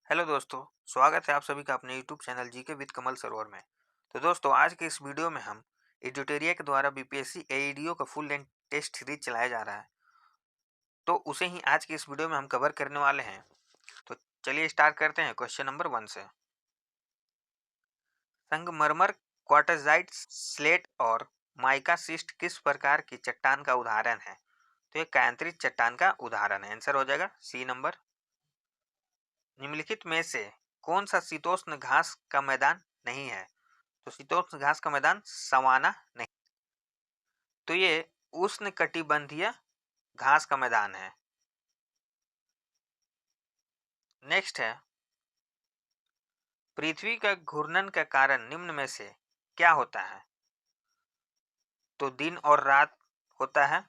Hello दोस्तों। स्वागत है आप सभी का अपने यूट्यूब चैनल जीके विद कमल सरोवर में। तो दोस्तों, आज के इस वीडियो में हम एडुटेरिया के द्वारा बीपीएससी एईडीओ का फुल लेंथ टेस्ट सीरीज चलाया जा रहा है, तो उसे ही आज के इस वीडियो में हम कवर करने वाले हैं। तो चलिए स्टार्ट करते हैं क्वेश्चन नंबर 1 से। संगमरमर, क्वार्टजाइट, स्लेट और माइका सिस्ट किस प्रकार की चट्टान का उदाहरण है? तो ये कायांतरित चट्टान का उदाहरण है। आंसर हो जाएगा सी नंबर। निम्नलिखित में से कौन सा शीतोष्ण घास का मैदान नहीं है? तो शीतोष्ण घास का मैदान सवाना नहीं, तो ये उष्ण कटिबंधीय घास का मैदान है। नेक्स्ट है, पृथ्वी का घूर्णन का कारण निम्न में से क्या होता है? तो दिन और रात होता है।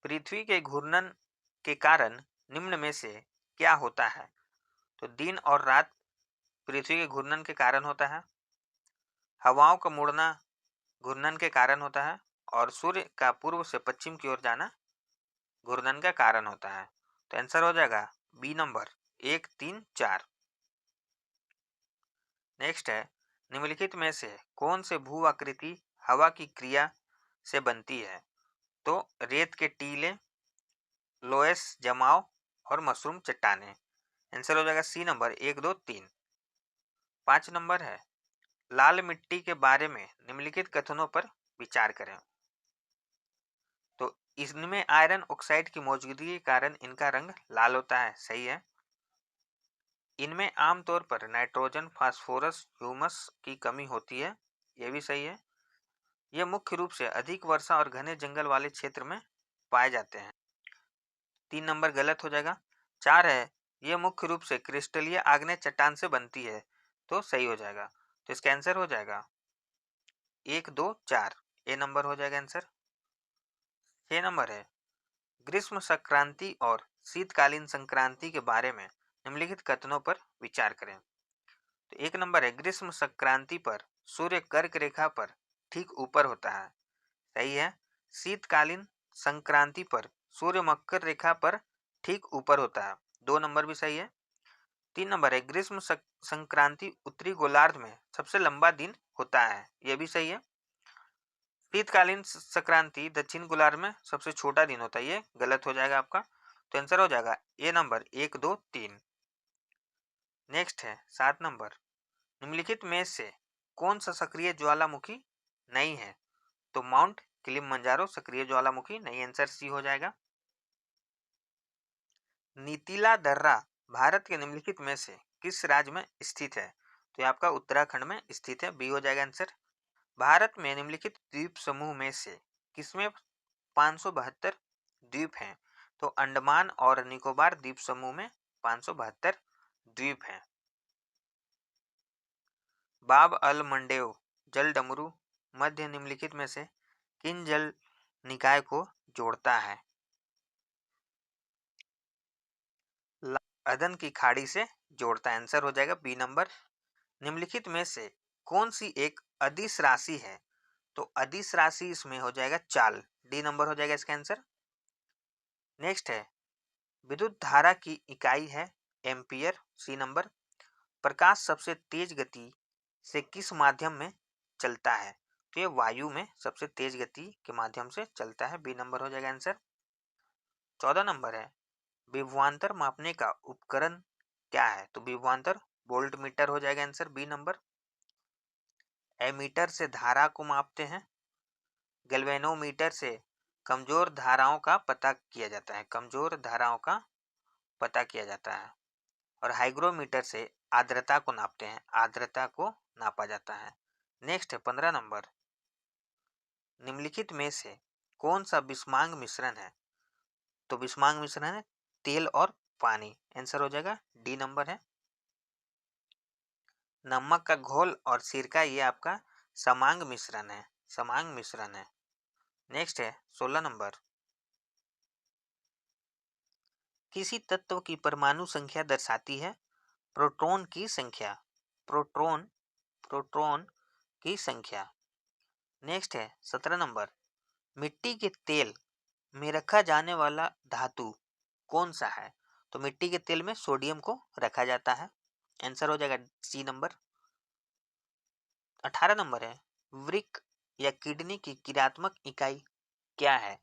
पृथ्वी के घूर्णन के कारण निम्न में से क्या होता है? तो दिन और रात पृथ्वी के घूर्णन के कारण होता है। हवाओं का मुड़ना घूर्णन के कारण होता है, और सूर्य का पूर्व से पश्चिम की ओर जाना घूर्णन का कारण होता है। तो आंसर हो जाएगा बी नंबर 1, 3, 4। नेक्स्ट है, निम्नलिखित में से कौन से भू आकृति हवा की क्रिया से बनती है? तो रेत के टीले, लोएस जमाव और मशरूम चट्टाने। आंसर हो जाएगा सी नंबर 1, 2, 3। 5 नंबर है, लाल मिट्टी के बारे में निम्नलिखित कथनों पर विचार करें। तो इसमें आयरन ऑक्साइड की मौजूदगी के कारण इनका रंग लाल होता है, सही है। इनमें आमतौर पर नाइट्रोजन, फास्फोरस, ह्यूमस की कमी होती है, यह भी सही है। ये मुख्य रूप से अधिक वर्षा और घने जंगल वाले क्षेत्र में पाए जाते हैं। 3 नंबर गलत हो जाएगा। 4 है, ये मुख्य रूप से क्रिस्टलीय आग्नेय चट्टान से बनती है, तो सही हो जाएगा। तो इसका आंसर हो जाएगा 1, 2, 4, ए नंबर हो जाएगा आंसर। 6 नंबर है, ग्रीष्म संक्रांति और शीतकालीन संक्रांति के बारे में निम्नलिखित कथनों पर विचार करें। तो 1 नंबर है, ग्रीष्म संक्रांति पर सूर्य कर्क रेखा पर ठीक ऊपर होता है, सही है। शीतकालीन संक्रांति पर सूर्य मकर रेखा पर ठीक ऊपर होता है, 2 नंबर भी सही है। 3 नंबर है, ग्रीष्म संक्रांति उत्तरी गोलार्ध में सबसे लंबा दिन होता है, यह भी सही है। शीतकालीन संक्रांति दक्षिण गोलार्ध में सबसे छोटा दिन होता है, ये गलत हो जाएगा आपका। तो आंसर हो जाएगा ए नंबर 1, 2, 3। नेक्स्ट है 7 नंबर, निम्नलिखित में से कौन सा सक्रिय ज्वालामुखी नहीं है? तो माउंट किलिमंजारो सक्रिय ज्वालामुखी नहीं, आंसर सी हो जाएगा। नीतीला दर्रा भारत के निम्नलिखित में से किस राज्य में स्थित है? तो ये आपका उत्तराखंड में स्थित है, बी हो जाएगा आंसर। भारत में निम्नलिखित द्वीप समूह में से किसमें 572 द्वीप हैं? तो अंडमान और निकोबार द्वीप समूह में 572 द्वीप हैं। बाब अल मंडेव जल डमरू मध्य निम्नलिखित में से किन जल निकाय को जोड़ता है? अदन की खाड़ी से जोड़ता है, आंसर हो जाएगा बी नंबर। निम्नलिखित में से कौन सी एक अदिश राशि है? तो अदिश राशि इसमें हो जाएगा चाल, डी नंबर हो जाएगा इसका आंसर। नेक्स्ट है, विद्युत धारा की इकाई है एम्पियर, सी नंबर। प्रकाश सबसे तेज गति से किस माध्यम में चलता है? तो ये वायु में सबसे तेज गति के माध्यम से चलता है, बी नंबर हो जाएगा आंसर। 14 नंबर है, विभवांतर मापने का उपकरण क्या है? तो विभवांतर वोल्ट मीटर हो जाएगा आंसर, बी नंबर। एमीटर से धारा को मापते हैं। गैल्वेनोमीटर से कमजोर धाराओं का पता किया जाता है, कमजोर धाराओं का पता किया जाता है। और हाइग्रोमीटर से आर्द्रता को नापते हैं, आर्द्रता को नापा जाता है। नेक्स्ट है 15 नंबर, निम्नलिखित में से कौन सा बिस्मांग मिश्रण है? तो बिस्मांग मिश्रण है तेल और पानी, आंसर हो जाएगा डी नंबर है। नमक का घोल और सिरका ये आपका समांग मिश्रण है, समांग मिश्रण है। नेक्स्ट है 16 नंबर, किसी तत्व की परमाणु संख्या दर्शाती है प्रोटॉन की संख्या, प्रोटॉन प्रोटॉन की संख्या। नेक्स्ट है 17 नंबर, मिट्टी के तेल में रखा जाने वाला धातु कौन सा है? तो मिट्टी के तेल में सोडियम को रखा जाता है। आंसर हो जाएगा सी नंबर। 18 नंबर है, वृक्क या किडनी की क्रियात्मक इकाई क्या है?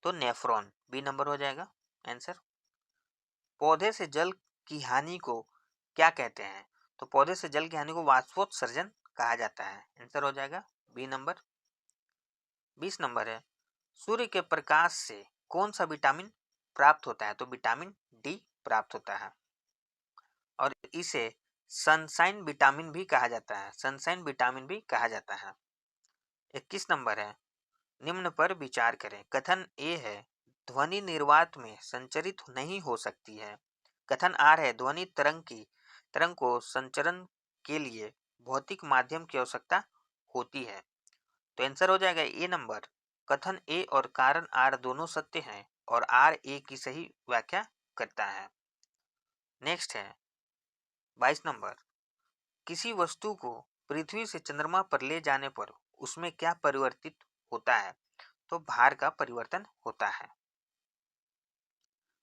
तो नेफ्रॉन, बी नंबर हो जाएगा आंसर। पौधे से जल की हानि को क्या कहते हैं? तो पौधे से जल की हानि को वाष्पोत्सर्जन कहा जाता है। आंसर हो जाएगा बी नंबर। 20 नंबर है, सूर्य के प्रकाश से कौन सा विटामिन प्राप्त होता है? तो विटामिन डी प्राप्त होता है और इसे सनशाइन विटामिन भी कहा जाता है। सनशाइन विटामिन भी कहा जाता है। 21 नंबर है, निम्न पर विचार करें। कथन ए है, ध्वनि निर्वात में संचरित नहीं हो सकती है। कथन आर है, ध्वनि तरंग को संचरण के लिए भौतिक माध्यम की आवश्यकता होती है। तो आंसर हो जाएगा ए नंबर। कथन ए और कारण आर दोनों सत्य हैं और आर ए की सही व्याख्या करता है। नेक्स्ट है 22 नंबर, किसी वस्तु को पृथ्वी से चंद्रमा पर ले जाने पर उसमें क्या परिवर्तित होता है? तो भार का परिवर्तन होता है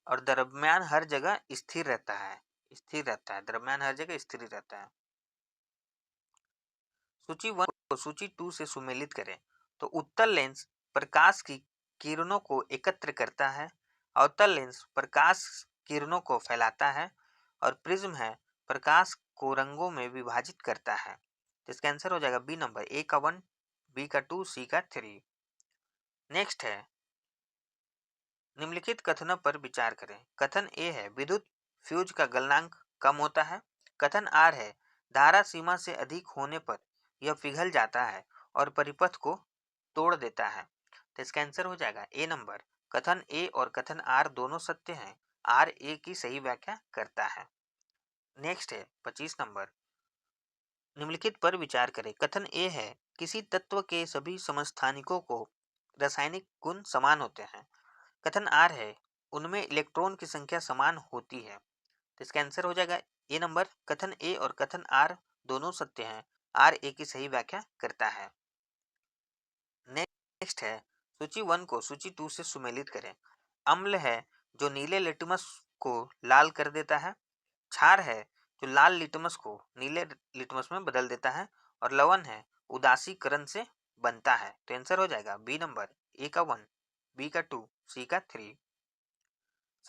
और द्रव्यमान हर जगह स्थिर रहता है। द्रव्यमान हर जगह स्थिर रहता है। सूची 1 को सूची 2 से सुमेलित करें। तो उत्तल लेंस प्रकाश की किरणों को एकत्र करता है, अवतल लेंस प्रकाश किरणों को फैलाता है और प्रिज्म है प्रकाश को रंगों में विभाजित करता है। तो इसका आंसर हो जाएगा बी नंबर। ए का 1, बी का 2, सी का 3। नेक्स्ट है, निम्नलिखित कथनों पर विचार करें। कथन ए है, विद्युत फ्यूज का गलनांक कम होता है। कथन आर है, धारा सीमा से अधिक होने पर यह पिघल जाता है और परिपथ को तोड़ देता है। तो इसका आंसर हो जाएगा ए नंबर। कथन ए और कथन आर दोनों सत्य हैं। आर ए की सही व्याख्या करता है। नेक्स्ट है 25 नंबर, निम्नलिखित पर विचार करें। कथन ए है, किसी तत्व के सभी समस्थानिकों को रासायनिक गुण समान होते हैं। कथन आर है, उनमें इलेक्ट्रॉन की संख्या समान होती है। तो इसका आंसर हो जाएगा ए नंबर। कथन ए और कथन आर दोनों सत्य हैं। आर ए की सही व्याख्या करता है। नेक्स्ट है, सूची 1 को सूची 2 से सुमेलित करें। अम्ल है जो नीले लिटमस को लाल कर देता है। क्षार है जो लाल लिटमस को नीले लिटमस में बदल देता है और लवण है उदासीकरण से बनता है। तो आंसर हो जाएगा बी नंबर। ए का 1, बी का 2, सी का 3।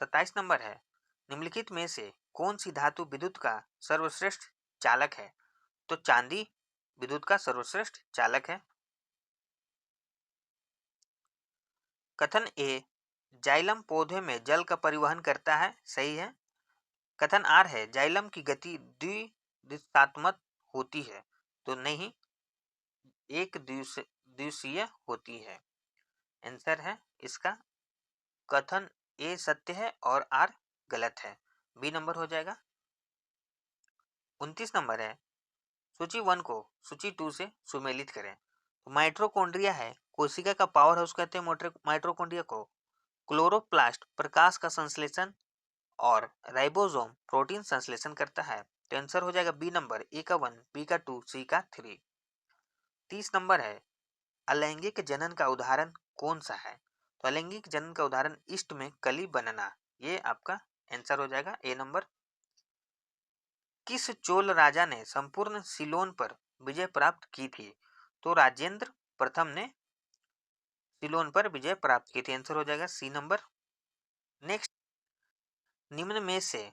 27 नंबर है, निम्नलिखित में से कौन सी धातु विद्युत का सर्वश्रेष्ठ चालक है? तो चांदी विद्युत का सर्वश्रेष्ठ चालक है। कथन ए, जाइलम पौधे में जल का परिवहन करता है। सही है। कथन आर है, जाइलम की गति द्विदिशात्मक होती है। तो नहीं, एक द्विदिशीय होती है। आंसर है इसका कथन ए सत्य है और आर गलत है। बी नंबर हो जाएगा। 29 नंबर है, सूची 1 को सूची 2 से सुमेलित करें। तो माइटोकॉन्ड्रिया है कोशिका का पावर हाउस कहते हैं। माइटोकॉन्ड्रिया को क्लोरोप्लास्ट प्रकाश का संश्लेषण और राइबोसोम प्रोटीन संश्लेषण करता है। तो आंसर हो जाएगा बी नंबर। ए का 1, बी का 2, सी का 3। 30 नंबर है, अलैंगिक जनन का उदाहरण कौन सा है? तो अलैंगिक जनन का उदाहरण ईस्ट में कली बनना। ये आपका आंसर हो जाएगा ए नंबर। किस चोल राजा ने संपूर्ण सिलोन पर विजय प्राप्त की थी? तो राजेंद्र प्रथम ने सिलोन पर विजय प्राप्त की थी। आंसर हो जाएगा सी नंबर। नेक्स्ट, निम्न में से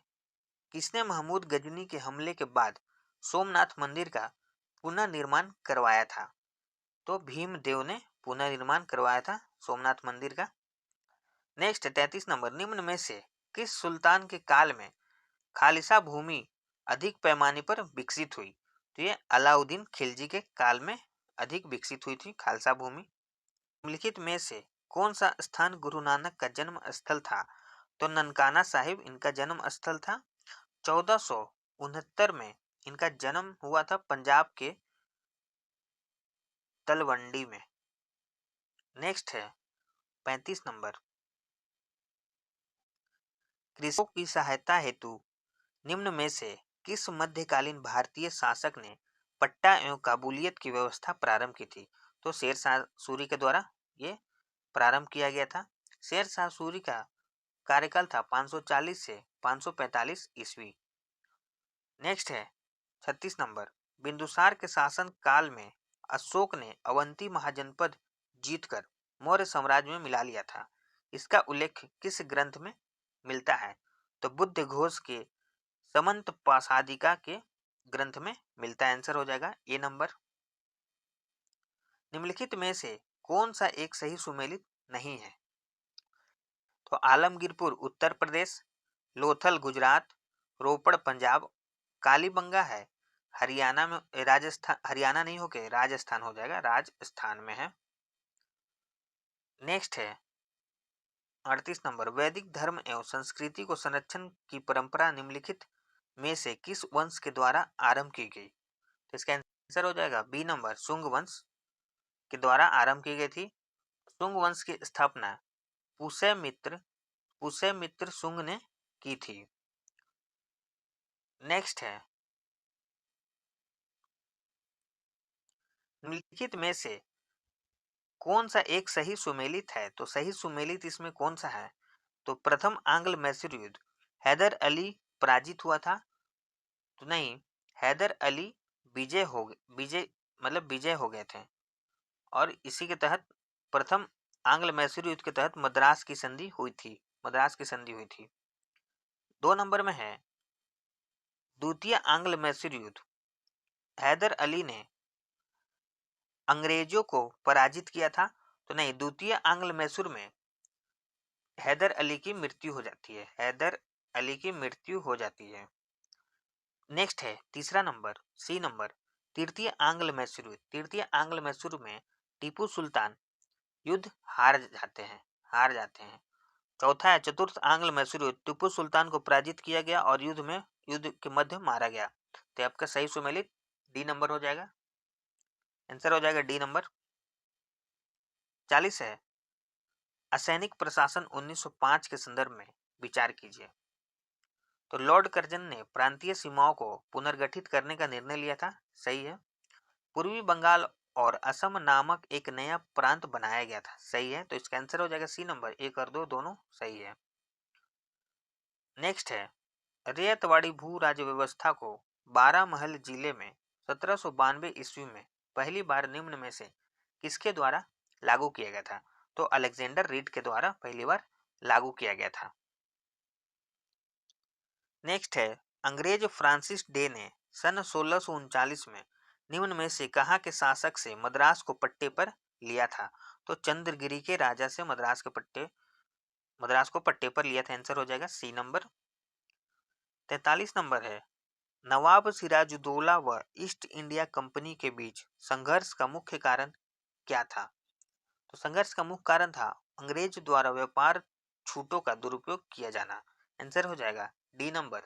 किसने महमूद गजनी के हमले के बाद सोमनाथ मंदिर का पुनर्निर्माण करवाया था? तो भीमदेव ने पुनर्निर्माण करवाया था सोमनाथ मंदिर का। नेक्स्ट 33 नंबर, निम्न में से किस सुल्तान के काल में खालिसा भूमि अधिक पैमाने पर विकसित हुई? तो ये अलाउद्दीन खिलजी के काल में अधिक विकसित हुई थी खालसा भूमि। निम्नलिखित में से कौन सा स्थान गुरु नानक का जन्म स्थल था? तो ननकाना साहिब इनका जन्म स्थल था। 1469 में इनका जन्म हुआ था पंजाब के तलवंडी में। नेक्स्ट है 35 नंबर, कृषकों की सहायता हेतु निम्न में से किस मध्यकालीन भारतीय शासक ने पट्टा एवं काबूलियत की व्यवस्था प्रारंभ की थी? तो शेर शाह सूरी के द्वारा ये प्रारंभ किया गया था। शेर शाह सूरी का कार्यकाल था 540 से 545 ईस्वी। नेक्स्ट है 36 नंबर, बिंदुसार के शासन काल में अशोक ने अवंती महाजनपद जीतकर मौर्य साम्राज्य में मिला लिया था। इसका उल्लेख किस ग्रंथ में मिलता है? तो बुद्ध घोष के समंत पासादिका के ग्रंथ में मिलता है। आंसर हो जाएगा ए नंबर। निम्नलिखित में से कौन सा एक सही सुमेलित नहीं है? तो आलमगीरपुर उत्तर प्रदेश, लोथल गुजरात, रोपड़ पंजाब, कालीबंगा है हरियाणा में, राजस्थान, हरियाणा नहीं होके राजस्थान हो जाएगा, राजस्थान में है। नेक्स्ट है 38 नंबर, वैदिक धर्म एवं संस्कृति को संरक्षण की परंपरा निम्नलिखित में से किस वंश के द्वारा आरंभ की गई? तो इसका आंसर हो जाएगा बी नंबर, शुंग वंश के द्वारा आरंभ की गई थी। शुंग वंश की स्थापना पुष्यमित्र शुंग ने की थी। नेक्स्ट है निम्नलिखित में से कौन सा एक सही सुमेलित है? तो सही सुमेलित इसमें कौन सा है? तो प्रथम आंग्ल मैसूर युद्ध हैदर अली पराजित हुआ था। तो नहीं, हैदर अली विजय हो गए थे, और इसी के तहत प्रथम आंग्ल मैसूर युद्ध के तहत मद्रास की संधि हुई थी। 2 नंबर में है द्वितीय आंग्ल मैसूर युद्ध, हैदर अली ने अंग्रेजों को पराजित किया था। तो नहीं, द्वितीय आंग्ल मैसूर में हैदर अली की मृत्यु हो जाती है। नेक्स्ट है तीसरा नंबर, सी नंबर, तृतीय आंग्ल मैसूर में टीपू सुल्तान युद्ध हार जाते हैं। चौथा है चतुर्थ आंग्ल मैसूर युद्ध, टीपू सुल्तान को पराजित किया गया और युद्ध के मध्य मारा गया। तो आपका सही सुमेलित डी नंबर हो जाएगा। आंसर हो जाएगा डी नंबर। 40 है असैनिक प्रशासन 1905 के संदर्भ में विचार कीजिए। तो लॉर्ड कर्जन ने प्रांतीय सीमाओं को पुनर्गठित करने का निर्णय लिया था। सही है। पूर्वी बंगाल और असम नामक एक नया प्रांत बनाया गया था। सही है। तो इसका आंसर हो जाएगा सी नंबर, 1 और 2 दोनों सही है। नेक्स्ट है रैयतवाड़ी भू राज्य व्यवस्था को 12 महल जिले में 1792 ईस्वी में पहली बार निम्न में से किसके द्वारा लागू किया गया था? तो अलेक्जेंडर रीड के द्वारा पहली बार लागू किया गया था। नेक्स्ट है अंग्रेज फ्रांसिस डे ने सन 1639 में निम्न में से कहाँ के शासक से मद्रास को पट्टे पर लिया था? तो चंद्रगिरी के राजा से मद्रास को पट्टे पर लिया था। आंसर हो जाएगा सी नंबर। 43 नंबर है नवाब सिराजुद्दौला व ईस्ट इंडिया कंपनी के बीच संघर्ष का मुख्य कारण क्या था? तो संघर्ष का मुख्य कारण था अंग्रेज द्वारा व्यापार छूटों का दुरुपयोग किया जाना। आंसर हो जाएगा डी नंबर।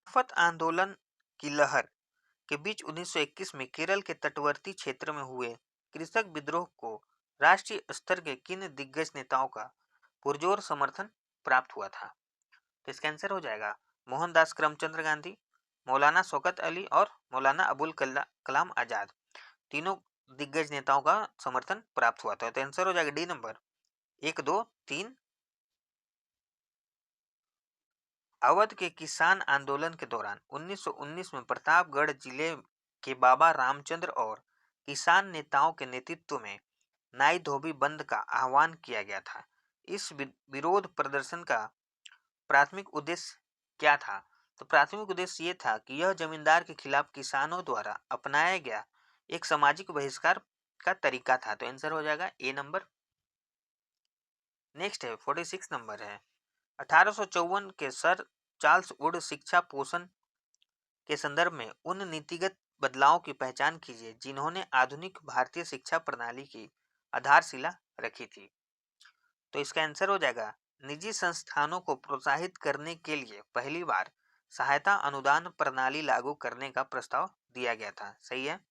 खिलाफत आंदोलन की लहर के बीच 1921 में केरल के तटवर्ती क्षेत्र में हुए कृषक विद्रोह को राष्ट्रीय स्तर के किन दिग्गज नेताओं का पुरजोर समर्थन प्राप्त हुआ था? तो इसका आंसर हो जाएगा मोहनदास करमचंद गांधी, मौलाना शौकत अली और मौलाना अबुल कलाम आजाद। तीनों दिग्गज नेताओं का समर्थन प्राप्त हुआ था। तो आंसर हो जाएगा डी नंबर, 1, 2, 3। अवध के किसान आंदोलन के दौरान 1919 में प्रतापगढ़ जिले के बाबा रामचंद्र और किसान नेताओं के नेतृत्व में नाई धोबी बंद का आह्वान किया गया था। इस विरोध प्रदर्शन का प्राथमिक उद्देश्य क्या था? तो प्राथमिक उद्देश्य ये था कि यह जमींदार के खिलाफ किसानों द्वारा अपनाया गया एक सामाजिक बहिष्कार का तरीका था। तो आंसर हो जाएगा ए नंबर। नेक्स्ट है 46 नंबर है 1854 के सर चार्ल्स वुड शिक्षा पोषण के संदर्भ में उन नीतिगत बदलावों की पहचान कीजिए जिन्होंने आधुनिक भारतीय शिक्षा प्रणाली की आधारशिला रखी थी। तो इसका आंसर हो जाएगा निजी संस्थानों को प्रोत्साहित करने के लिए पहली बार सहायता अनुदान प्रणाली लागू करने का प्रस्ताव दिया गया था। सही है।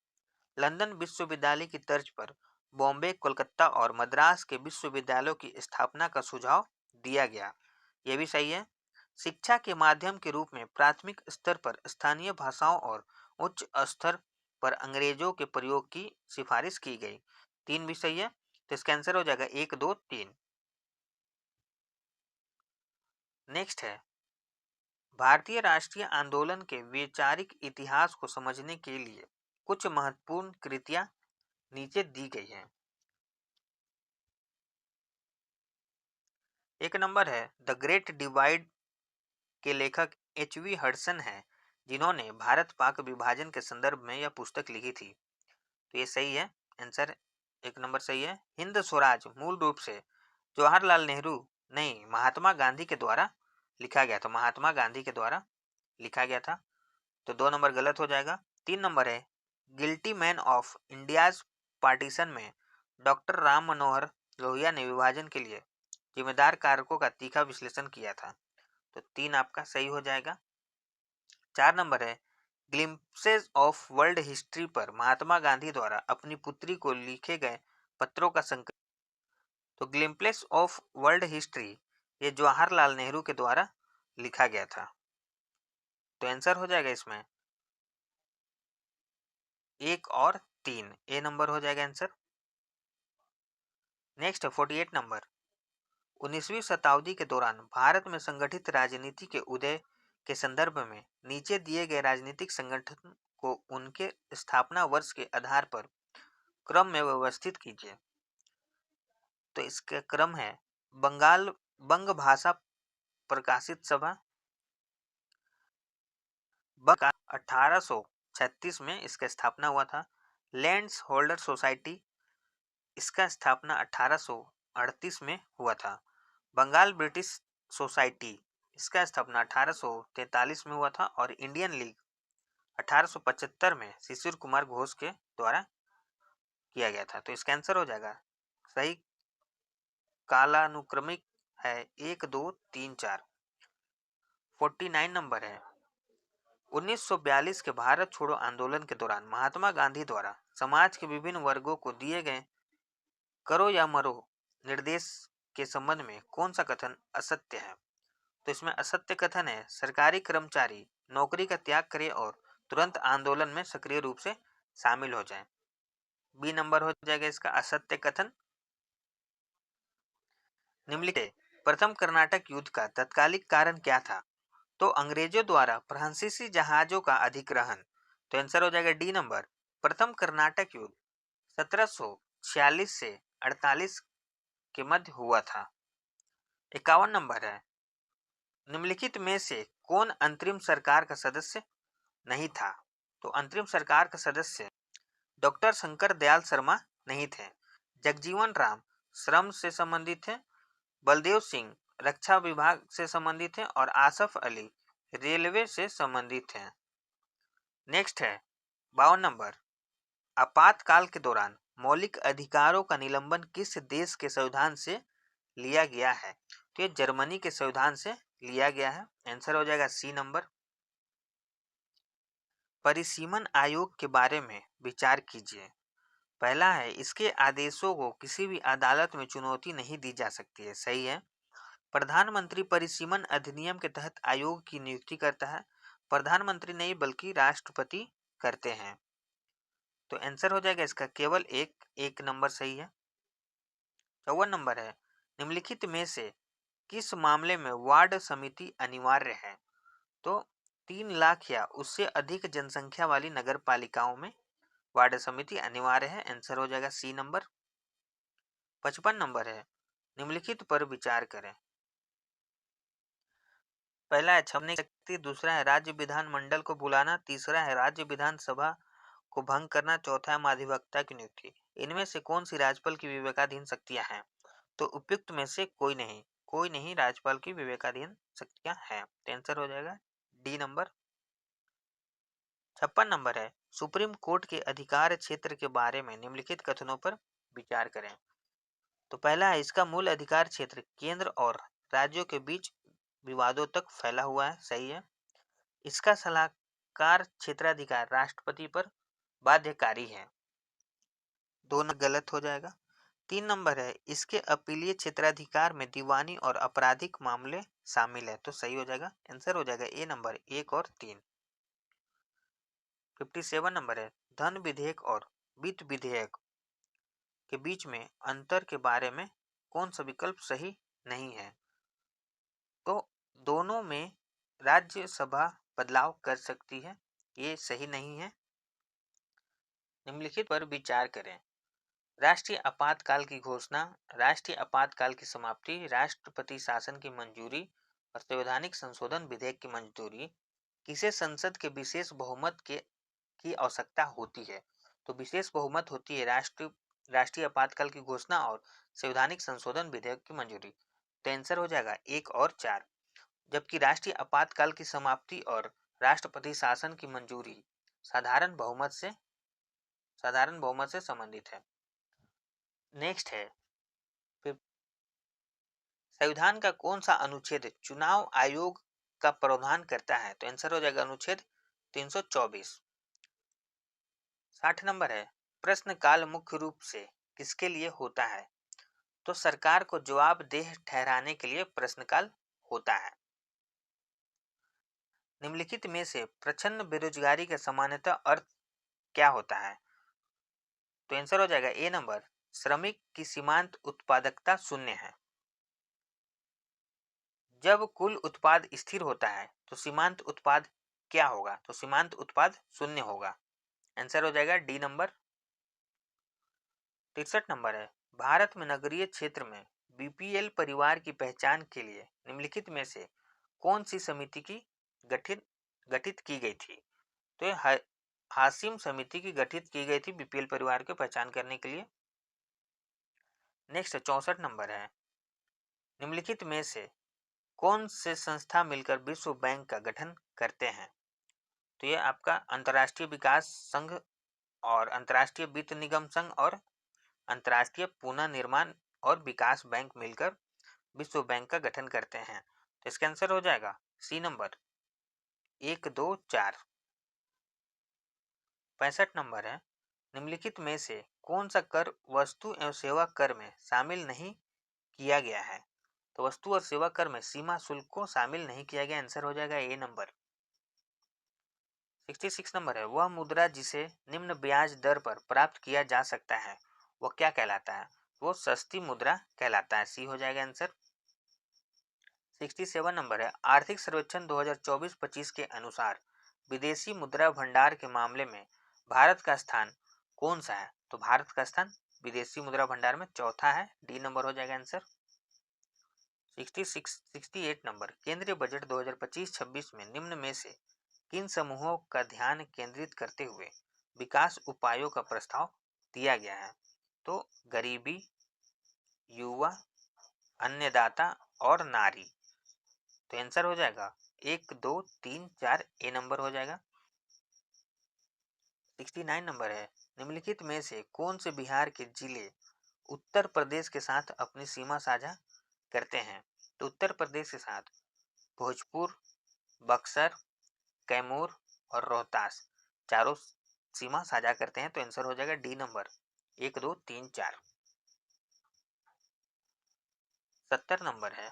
लंदन विश्वविद्यालय की तर्ज पर बॉम्बे, कोलकाता और मद्रास के विश्वविद्यालयों की स्थापना का सुझाव दिया गया। यह भी सही है। शिक्षा के माध्यम के रूप में प्राथमिक स्तर पर स्थानीय भाषाओं और उच्च स्तर पर अंग्रेजों के प्रयोग की सिफारिश की गई। 3 भी सही है। तो इसका आंसर हो जाएगा 1, 2, 3। नेक्स्ट है, भारतीय राष्ट्रीय आंदोलन के वैचारिक इतिहास को समझने के लिए कुछ महत्वपूर्ण कृतियां नीचे दी गई हैं। एक नंबर है, द ग्रेट डिवाइड के लेखक एच.वी. हडसन हैं, जिन्होंने भारत पाक विभाजन के संदर्भ में यह पुस्तक लिखी थी। तो ये सही है, आंसर एक नंबर सही है। हिंद स्वराज मूल रूप से जवाहरलाल नेहरू नहीं, महात्मा गांधी के द्वारा लिखा गया था। महात्मा गांधी के द्वारा लिखा गया था, तो 2 नंबर गलत हो जाएगा। 3 नंबर है, guilty man of India's partition में डॉक्टर राम मनोहर लोहिया ने विभाजन के लिए जिम्मेदार कारकों का तीखा विश्लेषण किया था। तो 3 आपका सही हो जाएगा। 4 नंबर है, ग्लिम्पसेस ऑफ वर्ल्ड हिस्ट्री पर महात्मा गांधी द्वारा अपनी पुत्री को लिखे गए पत्रों का संकलन। तो ग्लिम्पसेस ऑफ वर्ल्ड हिस्ट्री ये जवाहरलाल नेहरू के द्वारा लिखा गया था। तो आंसर हो जाएगा इसमें 1 और 3, ए नंबर हो जाएगा आंसर। नेक्स्ट है 48 नंबर, 19वीं शताब्दी के दौरान भारत में संगठित राजनीति के उदय के संदर्भ में नीचे दिए गए राजनीतिक संगठन को उनके स्थापना वर्ष के आधार पर क्रम में व्यवस्थित कीजिए। तो इसका क्रम है, बंग भाषा प्रकाशित सभा 1836 में इसका स्थापना हुआ था। लैंड्स होल्डर सोसाइटी, इसका स्थापना 1838 में हुआ था। बंगाल ब्रिटिश सोसाइटी, इसका स्थापना 1843 में हुआ था। और इंडियन लीग 1875 में शिशिर कुमार घोष के द्वारा किया गया था। तो इसका आंसर हो जाएगा सही कालानुक्रमिक है 1 2 3 4। 49 नंबर है, 1942 के भारत छोड़ो आंदोलन के दौरान महात्मा गांधी द्वारा समाज के विभिन्न वर्गों को दिए गए करो या मरो निर्देश के संबंध में कौन सा कथन असत्य है? तो इसमें असत्य कथन है, सरकारी कर्मचारी नौकरी का त्याग करे और तुरंत आंदोलन में सक्रिय रूप से शामिल हो जाएं। बी नंबर हो जाएगा इसका असत्य कथन। निम्नलिखित प्रथम कर्नाटक युद्ध का तत्कालिक कारण क्या था? तो अंग्रेजों द्वारा फ्रांसीसी जहाजों का अधिग्रहण। तो आंसर हो जाएगा डी नंबर, प्रथम कर्नाटक युद्ध 1746 से 48 के मध्य हुआ था। 51 नंबर है, निम्नलिखित में से कौन अंतरिम सरकार का सदस्य नहीं था? तो अंतरिम सरकार का सदस्य डॉक्टर शंकर दयाल शर्मा नहीं थे, जगजीवन राम श्रम से संबंधित थे, बलदेव सिंह रक्षा विभाग से संबंधित थे और आसफ अली रेलवे से संबंधित हैं। नेक्स्ट है 52 नंबर, आपातकाल के दौरान मौलिक अधिकारों का निलंबन किस देश के संविधान से लिया गया है? तो ये जर्मनी के संविधान से लिया गया है। आंसर हो जाएगा सी नंबर। परिसीमन आयोग के बारे में विचार कीजिए। पहला है, इसके आदेशों को किसी भी अदालत में चुनौती नहीं दी जा सकती है, सही है। प्रधानमंत्री परिसीमन अधिनियम के तहत आयोग की नियुक्ति करता है, प्रधानमंत्री नहीं बल्कि राष्ट्रपति करते हैं। तो आंसर हो जाएगा इसका केवल एक नंबर सही है। 54 नंबर है, निम्नलिखित में से किस मामले में वार्ड समिति अनिवार्य है? तो 3 लाख या उससे अधिक जनसंख्या वाली नगर पालिकाओं में वार्ड समिति अनिवार्य है। आंसर हो जाएगा सी नंबर। 55 नंबर है, निम्नलिखित पर विचार करें। पहला है छपने की शक्ति, दूसरा है राज्य विधानमंडल को बुलाना, तीसरा है राज्य विधानसभा को भंग करना, चौथा है महाधिवक्ता की नियुक्ति। इनमें से कौन सी राज्यपाल की विवेकाधीन शक्तियां हैं? तो उपयुक्त में से कोई नहीं राज्यपाल की विवेकाधीन शक्तियां हैं। तो आंसर हो जाएगा डी नंबर। 56 नंबर है, सुप्रीम कोर्ट के अधिकार क्षेत्र के बारे में निम्नलिखित कथनों पर विचार करें। तो पहला है, इसका मूल अधिकार क्षेत्र केंद्र और राज्यों के बीच विवादों तक फैला हुआ है, सही है। इसका सलाहकार क्षेत्राधिकार राष्ट्रपति पर बाध्यकारी है, दोनों गलत हो जाएगा। 3 नंबर है, इसके अपीलीय क्षेत्राधिकार में दीवानी और आपराधिक मामले शामिल है, तो सही हो जाएगा। आंसर हो जाएगा ए नंबर 1 और 3। 57 नंबर है, धन विधेयक और वित्त विधेयक के बीच में अंतर के बारे में कौन सा विकल्प सही नहीं है? तो दोनों में राज्यसभा बदलाव कर सकती है, ये सही नहीं है। निम्नलिखित पर विचार करें। राष्ट्रीय आपातकाल की घोषणा, राष्ट्रीय आपातकाल की समाप्ति, राष्ट्रपति शासन की मंजूरी और संवैधानिक संशोधन विधेयक की मंजूरी किसे संसद के विशेष बहुमत की आवश्यकता होती है? तो विशेष बहुमत होती है राष्ट्रीय आपातकाल की घोषणा और संवैधानिक संशोधन विधेयक की मंजूरी। तो आंसर हो जाएगा 1 और 4। जबकि राष्ट्रीय आपातकाल की समाप्ति और राष्ट्रपति शासन की मंजूरी साधारण बहुमत से संबंधित है। नेक्स्ट है, संविधान का कौन सा अनुच्छेद चुनाव आयोग का प्रावधान करता है? तो आंसर हो जाएगा अनुच्छेद 324। 60 नंबर है, प्रश्नकाल मुख्य रूप से किसके लिए होता है? तो सरकार को जवाबदेह ठहराने के लिए प्रश्नकाल होता है। निम्नलिखित में से प्रच्छन्न बेरोजगारी का सामान्यतः अर्थ क्या होता है? तो आंसर हो जाएगा ए नंबर, श्रमिक की सीमांत उत्पादकता शून्य है। जब कुल उत्पाद स्थिर होता है तो सीमांत उत्पाद क्या होगा? तो सीमांत उत्पाद शून्य होगा। आंसर हो जाएगा डी नंबर। 63 नंबर है, भारत में नगरीय क्षेत्र में बीपीएल परिवार की पहचान के लिए निम्नलिखित में से कौन सी समिति की गठित की गई थी? तो हाशिम समिति की गठित की गई थी बीपीएल परिवार की पहचान करने के लिए। नेक्स्ट 64 नंबर है, निम्नलिखित में से कौन से संस्था मिलकर विश्व बैंक का गठन करते हैं? तो ये आपका अंतर्राष्ट्रीय विकास संघ और अंतर्राष्ट्रीय वित्त निगम संघ और अंतर्राष्ट्रीय पुनर्निर्माण और विकास बैंक मिलकर विश्व बैंक का गठन करते हैं। तो इसका आंसर हो जाएगा सी नंबर, 1 2 4। 65 नंबर है, निम्नलिखित में से कौन सा कर वस्तु एवं सेवा कर में शामिल नहीं किया गया है? तो वस्तु और सेवा कर में सीमा शुल्क को शामिल नहीं किया गया। आंसर हो जाएगा ए नंबर। 66 नंबर है, वह मुद्रा जिसे निम्न ब्याज दर पर प्राप्त किया जा सकता है वह क्या कहलाता है? वो सस्ती मुद्रा कहलाता है। सी हो जाएगा आंसर। 67 नंबर है, आर्थिक सर्वेक्षण 2024-25 के अनुसार विदेशी मुद्रा भंडार के मामले में भारत का स्थान कौन सा है? तो भारत का स्थान विदेशी मुद्रा भंडार में चौथा है। डी नंबर हो जाएगा आंसर। 68 नंबर, केंद्रीय बजट 2025-26 में निम्न में से किन समूहों का ध्यान केंद्रित करते हुए विकास उपायों का प्रस्ताव दिया गया है? तो गरीबी, युवा, अन्नदाता और नारी। तो आंसर हो जाएगा 1 2 3 4, ए नंबर हो जाएगा। 69 नंबर है, निम्नलिखित में से कौन से बिहार के जिले उत्तर प्रदेश के साथ अपनी सीमा साझा करते हैं? तो उत्तर प्रदेश के साथ भोजपुर, बक्सर, कैमूर और रोहतास चारों सीमा साझा करते हैं। तो आंसर हो जाएगा डी नंबर, 1 2 3 4। 70 नंबर है,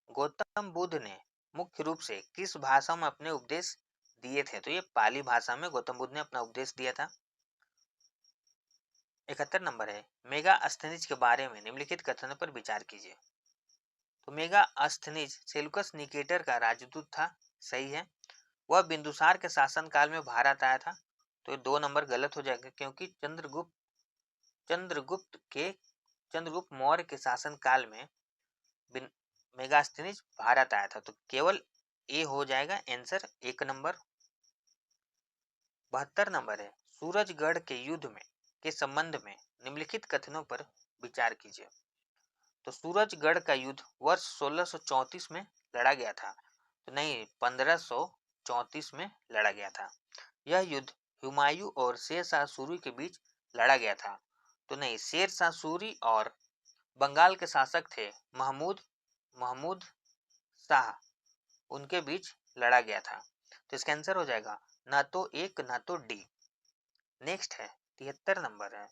गौतम बुद्ध ने मुख्य रूप से किस भाषा में अपने उपदेश दिए थे? तो ये पाली भाषा में गौतम बुद्ध ने अपना उपदेश दिया था। 71 नंबर है, मेगास्थनीज के बारे में निम्नलिखित कथनों पर विचार कीजिए। तो मेगास्थनीज सेल्यूकस निकेटर का राजदूत था। सही है। वह बिंदुसार के शासनकाल में भारत आया था। तो 2 नंबर गलत हो जाएगा क्योंकि चंद्रगुप्त मौर्य के शासनकाल में मेगास्थनीज भारत आया था। तो केवल ए हो जाएगा आंसर, 1 नंबर। 72 नंबर है, सूरजगढ़ के युद्ध में के संबंध में निम्नलिखित कथनों पर विचार कीजिए। तो सूरजगढ़ का युद्ध वर्ष 1634 में लड़ा गया था। तो नहीं, 1534 में लड़ा गया था। यह युद्ध हुमायूं और शेर शाह सूरी के बीच लड़ा गया था। तो नहीं, शेर शाह सूरी और बंगाल के शासक थे महमूद शाह, उनके बीच लड़ा गया था। तो इसका आंसर हो जाएगा ना तो 1 ना तो डी। नेक्स्ट है 73 नंबर है,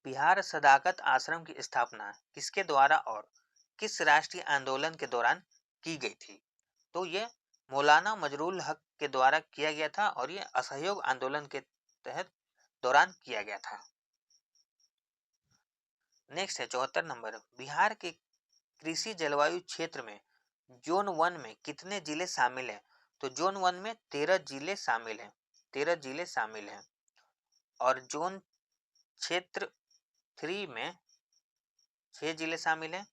बिहार सदाकत आश्रम की स्थापना किसके द्वारा और किस राष्ट्रीय आंदोलन के दौरान की गई थी? तो ये मौलाना मजरूल हक के द्वारा किया गया था और ये असहयोग आंदोलन के तहत दौरान किया गया था। नेक्स्ट है 74 नंबर, बिहार के कृषि जलवायु क्षेत्र में जोन 1 में कितने जिले शामिल हैं? तो जोन 1 में 13 जिले शामिल हैं, 13 जिले शामिल हैं। और जोन क्षेत्र 3 में 6 जिले शामिल हैं।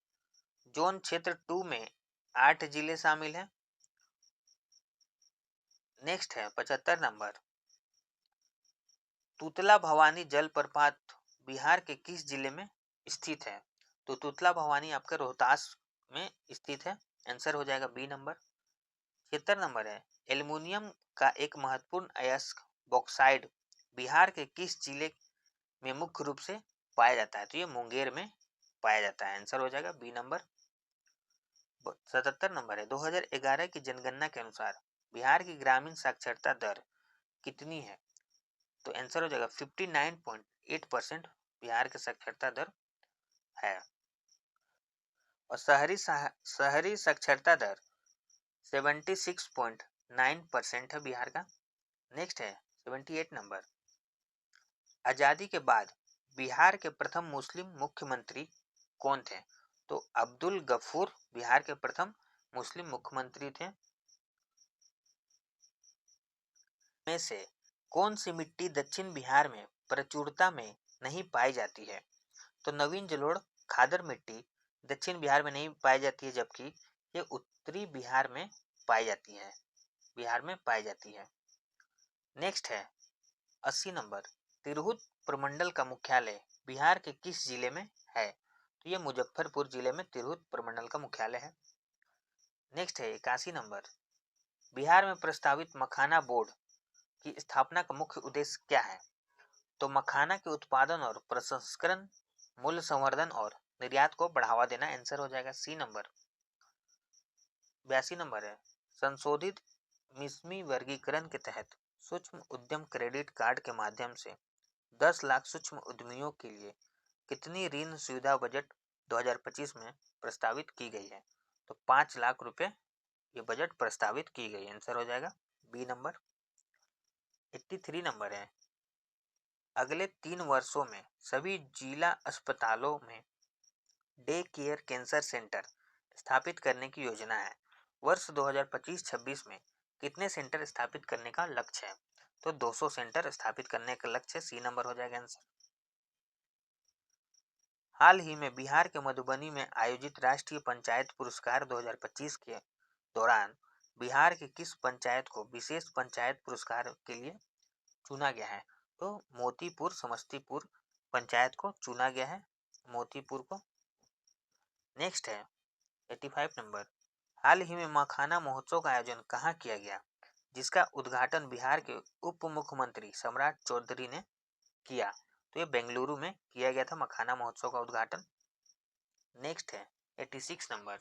जोन क्षेत्र 2 में 8 जिले शामिल हैं। नेक्स्ट है 75 नंबर, तुतला भवानी जलप्रपात बिहार के किस जिले में स्थित है? तो तुतला भवानी आपका रोहतास में स्थित है, आंसर हो जाएगा बी नंबर। 76 नंबर है, एल्युमिनियम का एक महत्वपूर्ण अयस्क बॉक्साइड बिहार के किस जिले में मुख्य रूप से पाया जाता है? तो ये मुंगेर में पाया जाता है, आंसर हो जाएगा बी नंबर। 77 नंबर है, 2011 की जनगणना के अनुसार बिहार की ग्रामीण साक्षरता दर कितनी है? तो आंसर हो जाएगा 59.8% बिहार की साक्षरता दर है। और शहरी साक्षरता दर 76.9% है बिहार का। नेक्स्ट है 78 नंबर, आजादी के बाद बिहार के प्रथम मुस्लिम मुख्यमंत्री कौन थे? तो अब्दुल गफूर बिहार के प्रथम मुस्लिम मुख्यमंत्री थे। में से कौन सी मिट्टी दक्षिण बिहार में प्रचुरता में नहीं पाई जाती है? तो नवीन जलोढ़ खादर मिट्टी दक्षिण बिहार में नहीं पाई जाती है, जबकि ये उत्तरी बिहार में पाई जाती है, बिहार में पाई जाती है। नेक्स्ट है 80 नंबर, तिरहुत प्रमंडल का मुख्यालय बिहार के किस जिले में है? तो ये मुजफ्फरपुर जिले में तिरहुत प्रमंडल का मुख्यालय है। नेक्स्ट है 81 नंबर, बिहार में प्रस्तावित मखाना बोर्ड की स्थापना का मुख्य उद्देश्य क्या है? तो मखाना के उत्पादन और प्रसंस्करण, मूल्य संवर्धन और निर्यात को बढ़ावा देना, आंसर हो जाएगा सी नंबर। 82 नंबर है, संशोधित मिसमी वर्गीकरण के तहत सूक्ष्म उद्यम क्रेडिट कार्ड के माध्यम से 10 लाख सूक्ष्म उद्यमियों के लिए कितनी ऋण सुविधा बजट 2025 में प्रस्तावित की गई है? तो 5 लाख रुपए ये बजट प्रस्तावित की गई, आंसर हो जाएगा बी नंबर। 83 नंबर है, अगले 3 वर्षों में सभी जिला अस्पतालों में डे केयर कैंसर सेंटर स्थापित करने की योजना है। वर्ष 2025-26 में कितने सेंटर स्थापित करने का लक्ष्य है? तो 200 सेंटर स्थापित करने का लक्ष्य, सी नंबर हो जाएगा आंसर। हाल ही में बिहार के मधुबनी में आयोजित राष्ट्रीय पंचायत पुरस्कार 2025 के दौरान बिहार की किस पंचायत को विशेष पंचायत पुरस्कार के लिए चुना गया है? तो मोतीपुर समस्तीपुर पंचायत को चुना गया है, मोतीपुर को। नेक्स्ट है 85 नंबर, हाल ही में मखाना महोत्सव का आयोजन कहाँ किया गया, जिसका उद्घाटन बिहार के उप मुख्यमंत्री सम्राट चौधरी ने किया? तो ये बेंगलुरु में किया गया था मखाना महोत्सव का उद्घाटन। नेक्स्ट है 86 नंबर,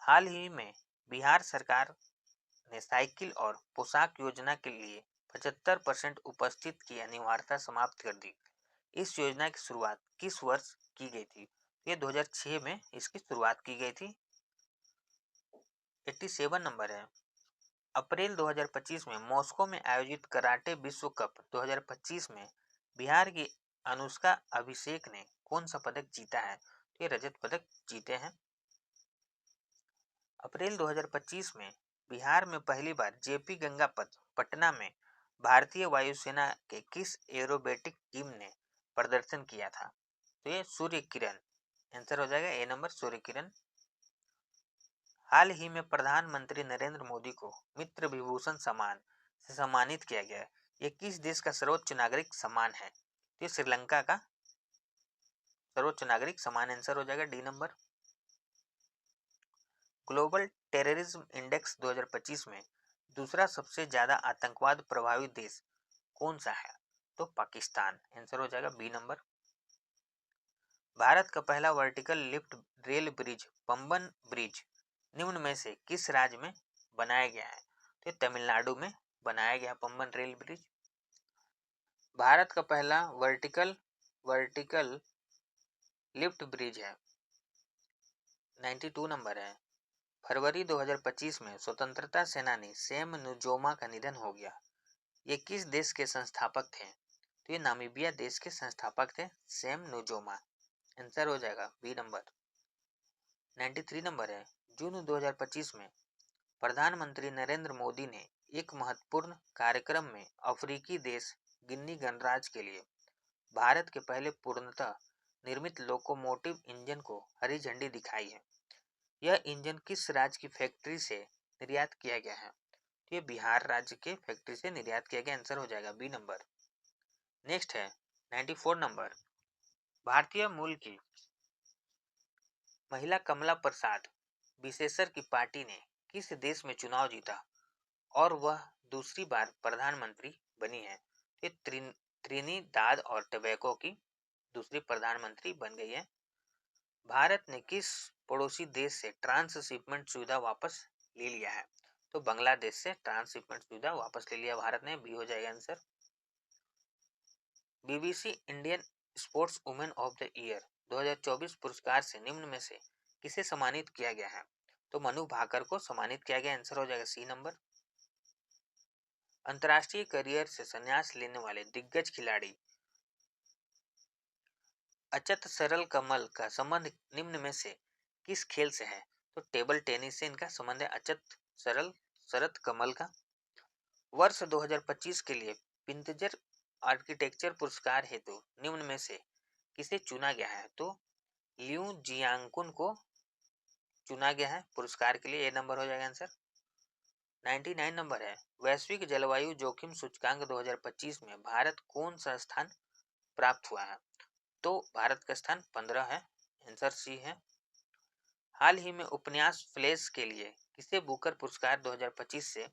हाल ही में बिहार सरकार ने साइकिल और पोशाक योजना के लिए 75% उपस्थित की अनिवार्यता समाप्त कर दी। इस योजना की शुरुआत किस वर्ष की गई थी? ये 2006 में इसकी शुरुआत की गई थी। 87 नंबर है, अप्रैल 2025 में मॉस्को में आयोजित कराटे विश्व कप 2025 में बिहार की अनुष्का अभिषेक ने कौन सा पदक जीता है? तो ये रजत पदक जीते हैं। अप्रैल 2025 में बिहार में पहली बार जेपी गंगापत पटना में भारतीय वायुसेना के किस एरोबेटिक टीम ने प्रदर्शन किया था? तो ये सूर्य किरण, आंसर हो जाएगा ए नंबर सूर्य किरण। हाल ही में प्रधानमंत्री नरेंद्र मोदी को मित्र विभूषण सम्मान से सम्मानित किया गया है। ये किस देश का सर्वोच्च नागरिक सम्मान है? तो श्रीलंका का सर्वोच्च नागरिक सम्मान, आंसर हो जाएगा D number. Global terrorism index 2025 में दूसरा सबसे ज्यादा आतंकवाद प्रभावित देश कौन सा है? तो पाकिस्तान, आंसर हो जाएगा बी नंबर। भारत का पहला vertical lift rail bridge Pamban bridge निम्न में से किस राज्य में बनाया गया है? तो तमिलनाडु में बनाया गया पंबन रेल ब्रिज। भारत का पहला वर्टिकल लिफ्ट ब्रिज है। 92 नंबर है, फरवरी 2025 में स्वतंत्रता सेनानी सैम नुजोमा का निधन हो गया। ये किस देश के संस्थापक थे? तो ये नामीबिया देश के संस्थापक थे, सैम नुजोमा, आंसर हो जाएगा बी नंबर। 93 नंबर है, जून 2025 में प्रधानमंत्री नरेंद्र मोदी ने एक महत्वपूर्ण कार्यक्रम में अफ्रीकी देश गिनी गणराज्य के लिए भारत के पहले पूर्णतः निर्मित लोकोमोटिव इंजन को हरी झंडी दिखाई है। यह इंजन किस राज्य की फैक्ट्री से निर्यात किया गया है? तो ये बिहार राज्य के फैक्ट्री से निर्यात किया गया, आंसर हो जाएगा बी नंबर। नेक्स्ट है 94 नंबर, भारतीय मूल की महिला कमला प्रसाद विशेषर की पार्टी ने किस देश में चुनाव जीता और वह दूसरी बार प्रधानमंत्री बनी है? ये त्रिनिदाद और टोबैगो की दूसरी प्रधानमंत्री बन गई है। भारत ने किस पड़ोसी देश से ट्रांसशिपमेंट सुविधा वापस ले लिया है? तो बांग्लादेश से ट्रांसशिपमेंट सुविधा वापस ले लिया भारत ने, बी हो जाएगा answer. BBC Indian sports women of the year 2024 पुरस्कार से निम्न में से किसे सम्मानित किया गया है? तो मनु भाकर को सम्मानित किया गया, आंसर हो जाएगा सी नंबर। अंतर्राष्ट्रीय करियर से संन्यास लेने वाले दिग्गज खिलाड़ी अचत सरल कमल का संबंध निम्न में से किस खेल से है? तो टेबल टेनिस से इनका संबंध है, अचत सरल शरत कमल का। वर्ष 2025 के लिए पिंतजर आर्किटेक्चर पुरस्कार हेतु निम्न में से किसे चुना गया है? तो लियू जियांगकुन को चुना गया है पुरस्कार के लिए, ये नंबर हो जाएगा आंसर। 99 नंबर है, वैश्विक जलवायु जोखिम सूचकांक 2025 में भारत कौन सा स्थान प्राप्त हुआ है? तो भारत का स्थान 15 है, आंसर सी है। हाल ही में उपन्यास फ्लैश के लिए किसे बुकर पुरस्कार 2025 से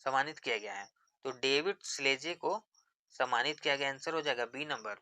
सम्मानित किया गया है? तो डेविड स्लेजे को सम्मानित किया गया, आंसर हो जाएगा बी नंबर।